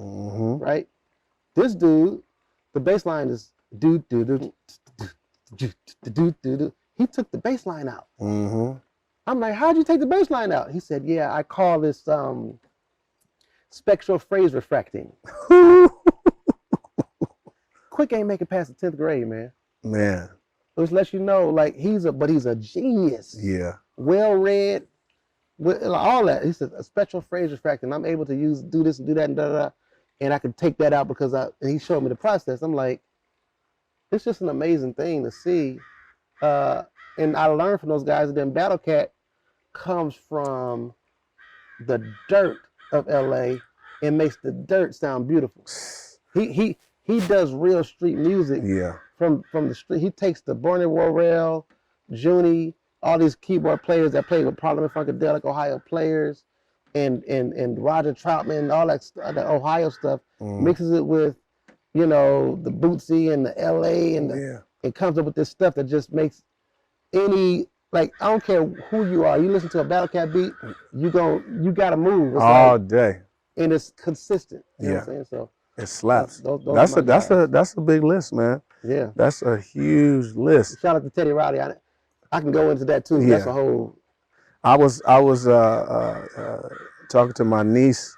Right? This dude, the bass line is do do do do do do do. He took the bass line out. I'm like, how'd you take the bass line out? He said, yeah, I call this spectral phrase refracting. Quick ain't make it past the 10th grade, man. Man. Which lets you know, like, he's a genius. Yeah. Well-read, all that. He said, a spectral phrase refracting. I'm able to do this and do that and da-da-da. And I could take that out because and he showed me the process. I'm like, it's just an amazing thing to see. And I learned from those guys. And then Battle Cat comes from the dirt of LA and makes the dirt sound beautiful. He does real street music. Yeah. From the street. He takes the Bernie Worrell, Junie, all these keyboard players that play with Parliament Funkadelic Ohio players, and Roger Troutman, all that the Ohio stuff, mixes it with, the Bootsy and the LA and and comes up with this stuff that just makes any, like, I don't care who you are. You listen to a Battle Cat beat, you gotta move. It's all like, day. and it's consistent. You know Yeah, what I'm saying? So it slaps. those are my guys. That's a big list, man. Yeah. That's a huge list. Shout out to Teddy Riley. I can go into that too. Yeah. That's a whole. I was talking to my niece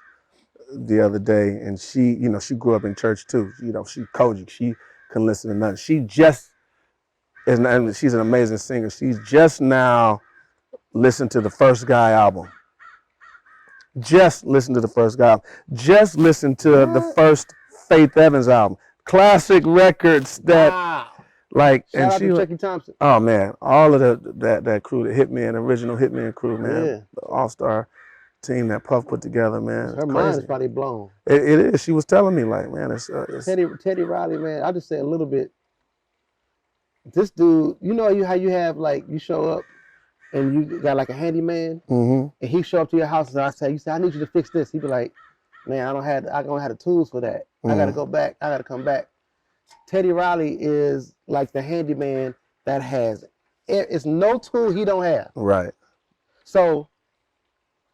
the other day, and she, you know, she grew up in church too. You know, she Kojic. She can listen to nothing. She just is, and she's an amazing singer. She's just now listened to the First Guy album. Just listen to the First Guy. Just listen to the first Faith Evans album. Classic records that, wow. like, Shout and out she, to Chucky Thompson. oh man, all of that crew, the Hitman, original Hitman crew, man, Yeah. the all-star team that Puff put together, man. Her mind is probably blown. It is. She was telling me, like, man, it's Teddy Riley, man. I'll just say a little bit. This dude, you know, how you have, like, you show up and you got like a handyman, and he show up to your house and you say, I need you to fix this. He'd be like, man, I don't have the tools for that. I gotta go back. I gotta come back. Teddy Riley is like the handyman that has, it's no tool he don't have. Right. So,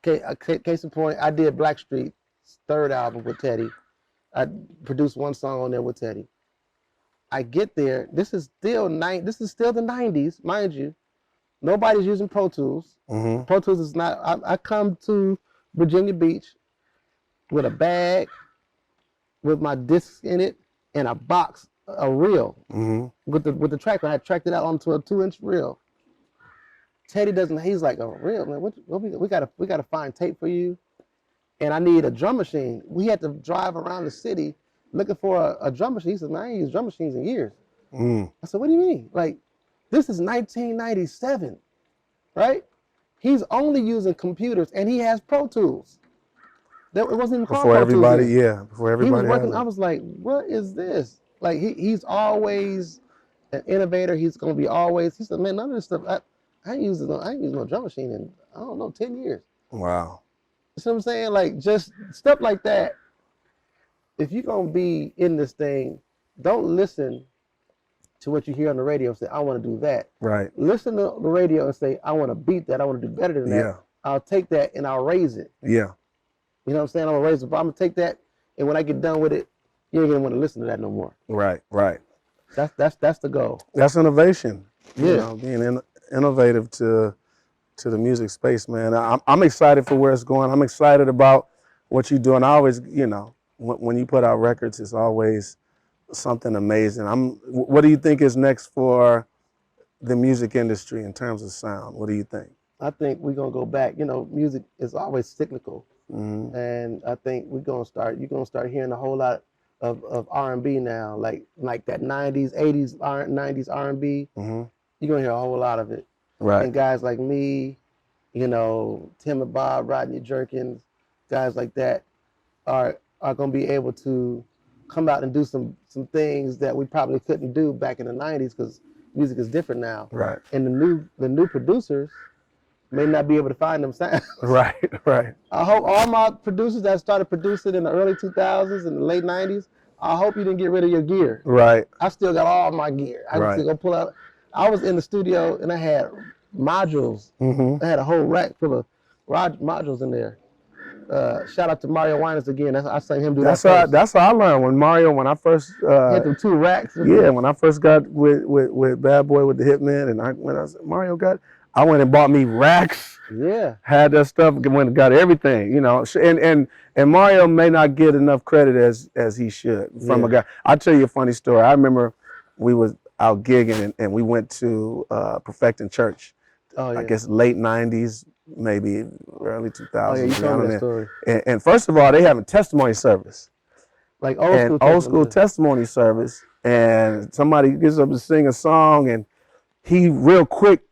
case in point, I did Blackstreet's third album with Teddy. I produced one song on there with Teddy. I get there. This is still the 90s, mind you. Nobody's using Pro Tools. Pro Tools is not. I come to Virginia Beach with a bag with my discs in it and a box, a reel with the track. I had tracked it out onto a 2-inch reel. Teddy doesn't. He's like, a reel, man. We gotta find tape for you, and I need a drum machine. We had to drive around the city looking for a drum machine. He said, man, I ain't used drum machines in years. I said, what do you mean? Like, this is 1997, right? He's only using computers, and he has Pro Tools. It wasn't even called before Pro everybody, Tools yeah, before everybody. He was working. I was like, what is this? Like, he's always an innovator. He's gonna be always. He said, man, none of this stuff. I ain't used no drum machine in, I don't know, 10 years. Wow. You see what I'm saying? Like, just stuff like that. If you're gonna be in this thing, don't listen to what you hear on the radio and say, I want to do that. Right. Listen to the radio and say, I want to beat that. I want to do better than that. Yeah. I'll take that and I'll raise it. Yeah. You know what I'm saying? I'm gonna raise it, but I'm gonna take that, and when I get done with it, you ain't gonna want to listen to that no more. Right. Right. That's the goal. That's innovation. Yeah. You know, being innovative to the music space, man. I'm excited for where it's going. I'm excited about what you're doing. I always, you know, when you put out records, it's always something amazing. What do you think is next for the music industry in terms of sound? What do you think? I think we're gonna go back. You know, music is always cyclical, and I think you're gonna start hearing a whole lot of R&B now, like that 90s, 80s, 90s R&B. You're gonna hear a whole lot of it. Right. And guys like me, you know, Tim and Bob, Rodney Jerkins, guys like that are gonna be able to come out and do some things that we probably couldn't do back in the 90s, because music is different now. Right. And the new producers may not be able to find them sounds. Right. Right. I hope all my producers that started producing in the early 2000s and the late 90s, I hope you didn't get rid of your gear. Right. I still got all my gear. I can still go pull out. I was in the studio and I had modules. I had a whole rack full of modules in there. Shout out to Mario Winans again. I sang him do that. That's how I learned when I first had them 2 racks. Yeah, when I first got with Bad Boy with the Hitman, and when I said Mario I went and bought me racks. Yeah. Had that stuff, went and got everything, you know. And Mario may not get enough credit as he should from a guy. I'll tell you a funny story. I remember we was out gigging and we went to Perfecting Church. I guess late 90s, maybe early 2000s. Oh, yeah, you told me that story. And first of all, they have a testimony service. Like old school testimony service. And somebody gets up to sing a song and he real quick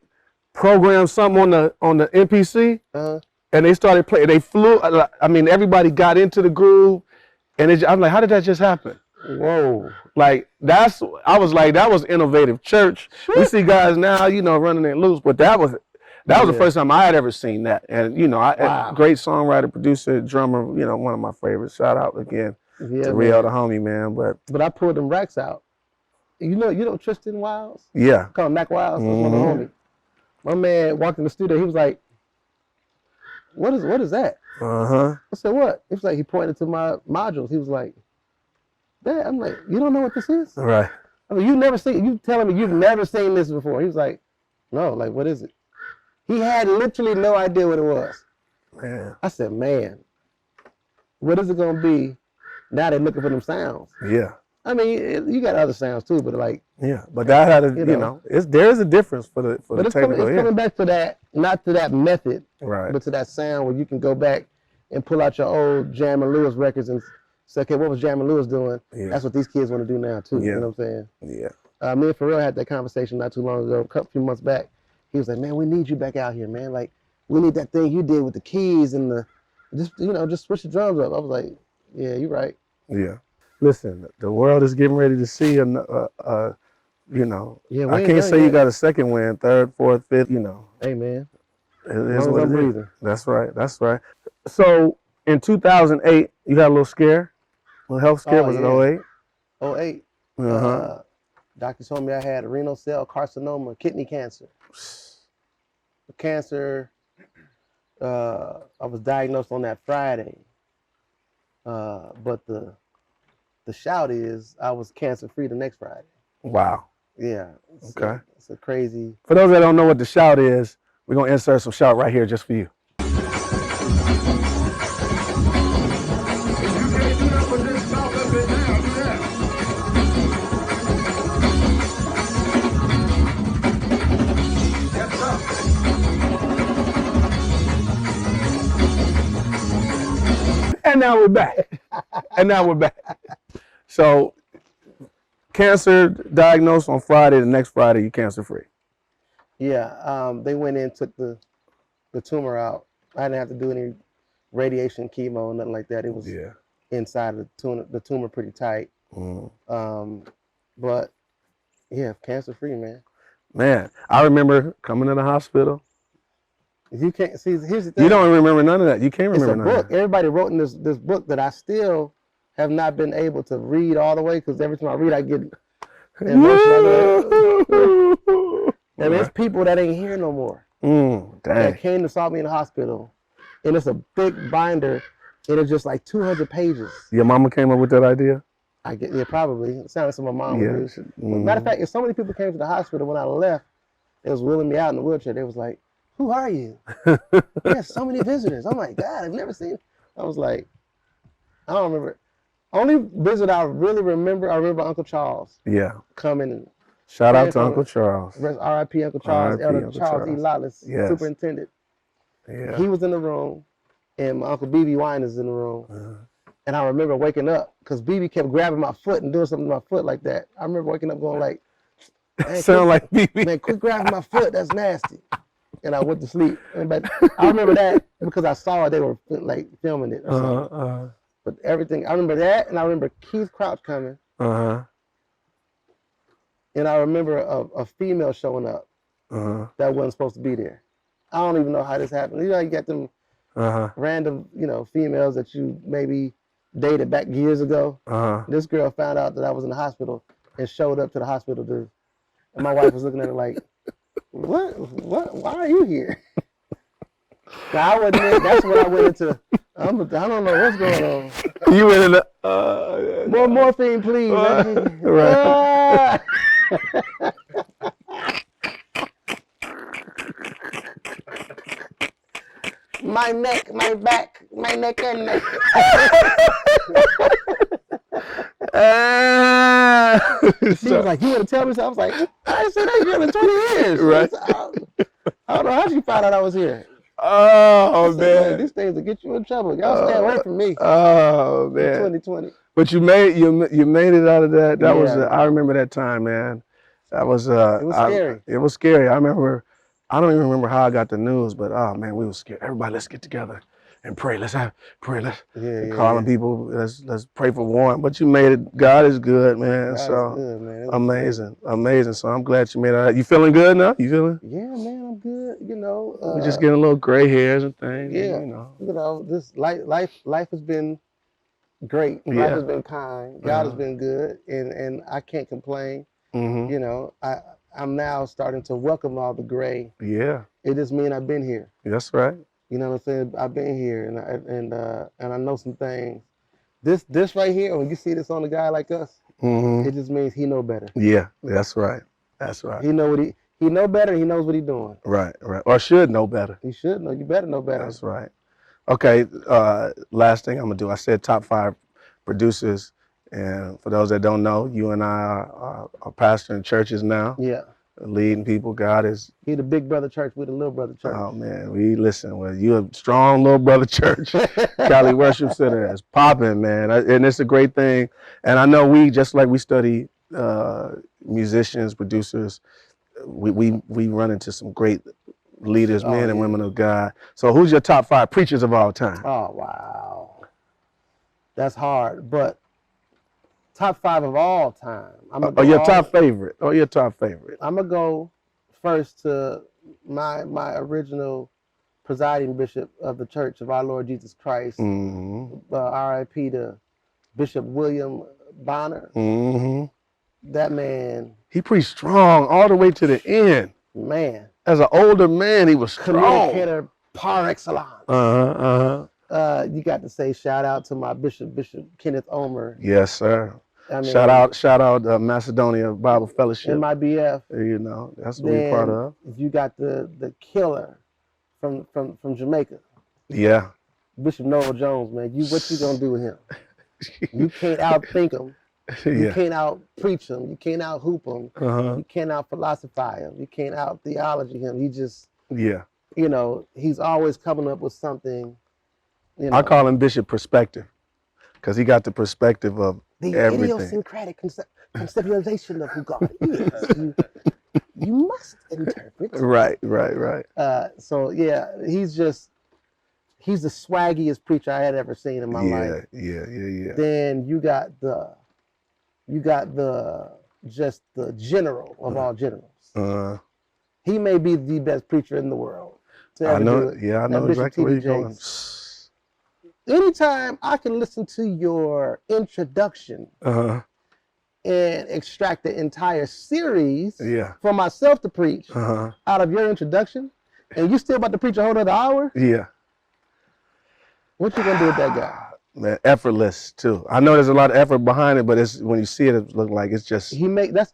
programmed something on the MPC, and they started playing. They flew. I mean, everybody got into the groove, and I'm like, how did that just happen? Whoa! Like I was like, that was innovative church. We see guys now, you know, running it loose, but that was the first time I had ever seen that. And you know, great songwriter, producer, drummer. You know, one of my favorites. Shout out again to Rio, the homie, man. But I pulled them racks out. You know Tristan Wiles? Yeah. Call him Mac Wiles. That's one of the homies. My man walked in the studio. He was like, what is that? I said, what? It was like, he pointed to my modules. He was like, Dad, I'm like, you don't know what this is? Right. I mean, you telling me you've never seen this before. He was like, no, like, what is it? He had literally no idea what it was. Man. I said, man, what is it going to be now they're looking for them sounds? Yeah. I mean, you got other sounds too, but like. Yeah, but that had a, you know, there is a difference for the technical. It's coming back to that, not to that method, right? But to that sound where you can go back and pull out your old Jam and Lewis records and say, okay, what was Jam and Lewis doing? Yeah. That's what these kids want to do now too. Yeah. You know what I'm saying? Yeah. Me and Pharrell had that conversation not too long ago, a few months back. He was like, man, we need you back out here, man. Like, we need that thing you did with the keys and just switch the drums up. I was like, yeah, you're right. Yeah. Listen, the world is getting ready to see you know, I can't say you got a second win, third, fourth, fifth, you know. Hey, man. It is what it is. That's right. That's right. So in 2008, you got a little scare, a little health scare. Was it 08? 08. Doctor told me I had renal cell carcinoma, kidney cancer. Cancer, I was diagnosed on that Friday. But the shout is I was cancer-free the next Friday. Wow. Yeah. Okay. It's a crazy. For those that don't know what the shout is, we're going to insert some shout right here just for you. And now we're back. So, cancer diagnosed on Friday. The next Friday, you're cancer free. Yeah, they went in, took the tumor out. I didn't have to do any radiation, chemo, nothing like that. It was inside of the tumor pretty tight. But yeah, cancer free, man. Man, I remember coming to the hospital. You can't see. Here's the thing. You don't remember none of that. You can't remember none of that. It's a book. Everybody wrote in this book that I still have not been able to read all the way because every time I read, I get emotional. And there's people that ain't here no more. That came to saw me in the hospital, and it's a big binder, and it's just like 200 pages. Your mama came up with that idea? Probably. It sounded like my mom would do. Matter of fact, if so many people came to the hospital when I left, they was wheeling me out in the wheelchair. They was like, who are you? We have so many visitors. I'm like, God, I've never seen. I was like, I don't remember. Only visit I really remember, Uncle Charles. Yeah. Coming and shout out to Uncle Charles. R.I.P. Uncle Charles, Elder Charles E. Lawless, superintendent. Yeah. He was in the room, and my Uncle B.B. Wine is in the room. And I remember waking up because B.B. kept grabbing my foot and doing something to my foot like that. I remember waking up going like, sound like B.B. Man, quit grabbing my foot. That's nasty. And I went to sleep. But I remember that because I saw they were like filming it or something. But everything, I remember that, and I remember Keith Crouch coming. And I remember a female showing up that wasn't supposed to be there. I don't even know how this happened. You know, you got them random, females that you maybe dated back years ago. This girl found out that I was in the hospital and showed up to the hospital and my wife was looking at her like, what, why are you here? Now, I wasn't there. That's when I went into, I don't know what's going on. You went into, more morphine, please. Right. My neck, my back, my neck and neck. She was like, you want to tell me something? I was like, I ain't seen that girl in 20 years. Right. I don't know how she found out I was here. Oh, man. These things will get you in trouble. Y'all stay away from me. Oh, man. 2020. But you made it out of that. That was, I remember that time, man. That was, it was scary. It was scary. I remember, I don't even remember how I got the news, but oh, man, we were scared. Everybody, let's get together and pray. Let's pray. Let's calling people. Let's pray for Warryn. But you made it. God is good, man. God is good, man. Amazing. So I'm glad you made it. You feeling good now? You feeling? Yeah, man, I'm good. We're just getting a little gray hairs and things. Yeah, this life has been great. Life has been kind. God has been good, and I can't complain. Mm-hmm. You know, I'm now starting to welcome all the gray. Yeah. It just means I've been here. That's right. You know what I'm saying? I've been here, and I know some things. This right here, when you see this on a guy like us, Mm-hmm. it just means he know better. Yeah. That's right. That's right. He know what he know better. He knows what he's doing. Right. Right. Or should know better. He should know. You better know better. That's right. Okay. Last thing I'm gonna do. I said top 5 producers, and for those that don't know, you and I are pastoring churches now, Yeah. leading people. God is. He the big brother church. We the little brother church. Oh man, we listen. Well, you a strong little brother church. Cali Worship Center is popping, man, and it's a great thing. And I know we just like we study musicians, producers. We run into some great leaders, men and women of God. So, who's your top 5 preachers of all time? Oh wow, that's hard. But top 5 of all time. Or your top favorite? Or your top favorite? I'm gonna go first to my original presiding bishop of the Church of Our Lord Jesus Christ. Mm-hmm. R.I.P. to Bishop William Bonner. Mm-hmm. That man. He preached strong all the way to the end. Man. As an older man, he was strong. Communicator par excellence. You got to say shout out to my Bishop Kenneth Omer. Yes, sir. I mean, shout out Macedonia Bible Fellowship. MIBF. You know, that's what we're part of. You got the killer from Jamaica. Yeah. Bishop Noel Jones, man. What you gonna do with him? You can't outthink him. You can't out preach him. You can't out hoop him. You can't out philosophize him. You can't out theology him. He just, you know, he's always coming up with something. You know, I call him Bishop Perspective because he got the perspective of the everything. Idiosyncratic conceptualization of who God is. You must interpret. Right. So yeah, he's the swaggiest preacher I had ever seen in my life. Yeah. Then you got the general of all generals. He may be the best preacher in the world. I know. Yeah, I know exactly where you're going. Anytime I can listen to your introduction and extract the entire series for myself to preach out of your introduction, and you still about to preach a whole other hour? Yeah. What you gonna do with that guy? Man, effortless too. I know there's a lot of effort behind it, but it's when you see it, it looks like it's just. That's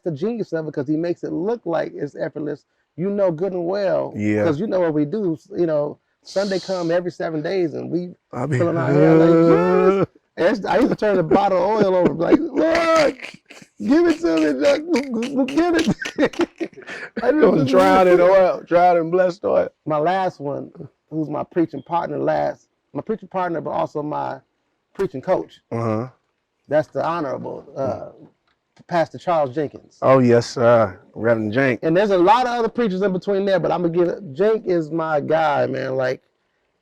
the genius of it, because he makes it look like it's effortless. You know good and well, because you know what we do. You know, Sunday come every 7 days, and we filling our hair like, yes. I used to turn the bottle of oil over, like, Lord, give it to me, give it. I was drowned in oil, drowned in blessed oil. My last one, who's my preaching partner, but also my preaching coach. That's the Honorable Pastor Charles Jenkins. Oh yes, sir, Reverend Jenk. And there's a lot of other preachers in between there, but I'm gonna give it. Jenk is my guy, man. Like,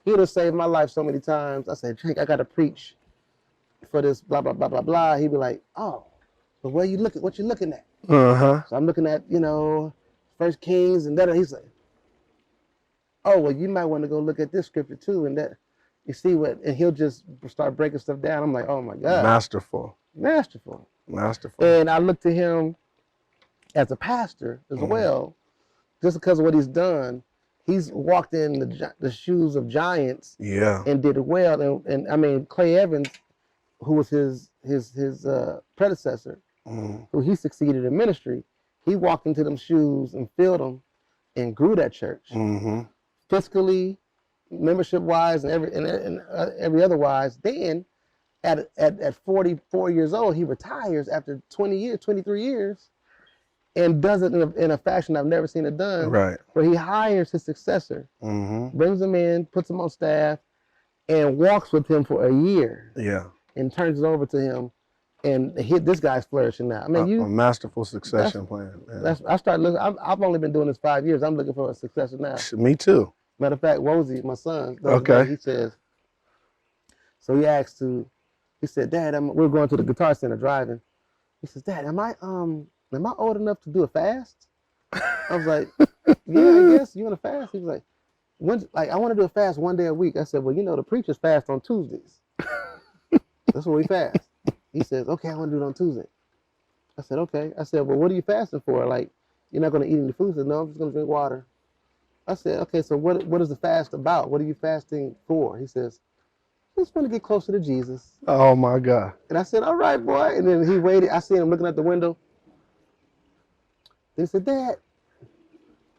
he would have saved my life so many times. I said, Jenk, I gotta preach for this, blah blah blah blah blah. He'd be like, oh, but what you looking at? So I'm looking at, you know, 1 Kings, and then he's like, oh, well, you might want to go look at this scripture too, and that. You see what, and he'll just start breaking stuff down. I'm like, oh my God. Masterful. And I look to him as a pastor as well, just because of what he's done. He's walked in the shoes of giants and did it well. And I mean, Clay Evans, who was his predecessor, who he succeeded in ministry, he walked into them shoes and filled them and grew that church. Fiscally, membership wise, and every other wise. Then at 44 years old, he retires after 23 years, and does it in a fashion I've never seen it done. Right. Where he hires his successor, brings him in, puts him on staff, and walks with him for a year. Yeah. And turns it over to him, and this guy's flourishing now. I mean, a masterful succession plan. Yeah. I started looking. I've only been doing this 5 years. I'm looking for a successor now. Me too. Matter of fact, Wozy, my son, he says, so he said, Dad, we're going to the Guitar Center driving. He says, Dad, am I old enough to do a fast? I was like, yeah, I guess. You want to fast? He was like, I want to do a fast 1 day a week. I said, well, you know, the preachers fast on Tuesdays. That's when we fast. He says, okay, I want to do it on Tuesday. I said, okay. I said, well, what are you fasting for? Like, you're not going to eat any food? He said, no, I'm just going to drink water. I said, okay, so what is the fast about? What are you fasting for? He says, I just want to get closer to Jesus. Oh my God. And I said, all right, boy. And then he waited. I seen him looking at the window. Then he said, Dad,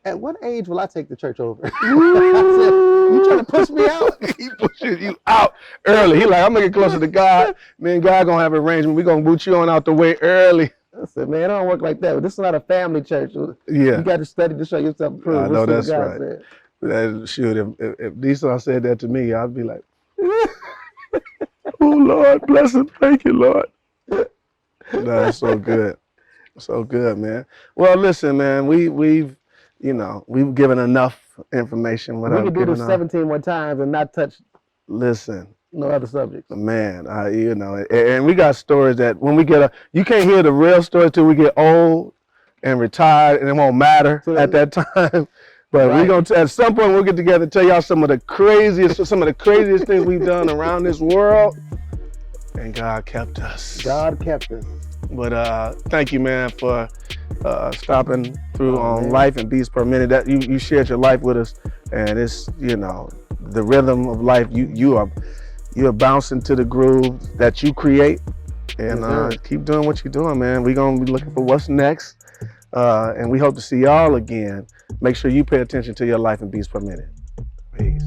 at what age will I take the church over? I said, you trying to push me out? He pushes you out early. He like, I'm gonna get closer to God. Man, God gonna have an arrangement. We gonna boot you on out the way early. I said, man, it don't work like that. This is not a family church. Yeah, You got to study to show yourself approved. I know Let's see what that's God right. said. Shoot, if Nisan said that to me, I'd be like, oh Lord, bless him. Thank you, Lord. That's so good. So good, man. Well, listen, man, we've given enough information We without could do giving this up. 17 more times and not touch Listen, no other subjects. man, and we got stories that when we you can't hear the real story till we get old and retired, and it won't matter at that time. But Right. at some point we'll get together and tell y'all some of the craziest things we've done around this world. And God kept us. God kept us. But thank you, man, for stopping through on man. Life and Beats Per Minute. That you shared your life with us, and it's the rhythm of life. You are bouncing to the groove that you create, and Yes, keep doing what you're doing, man. We're gonna be looking for what's next, and we hope to see y'all again. Make sure you pay attention to your Life and Beats Per Minute. Peace.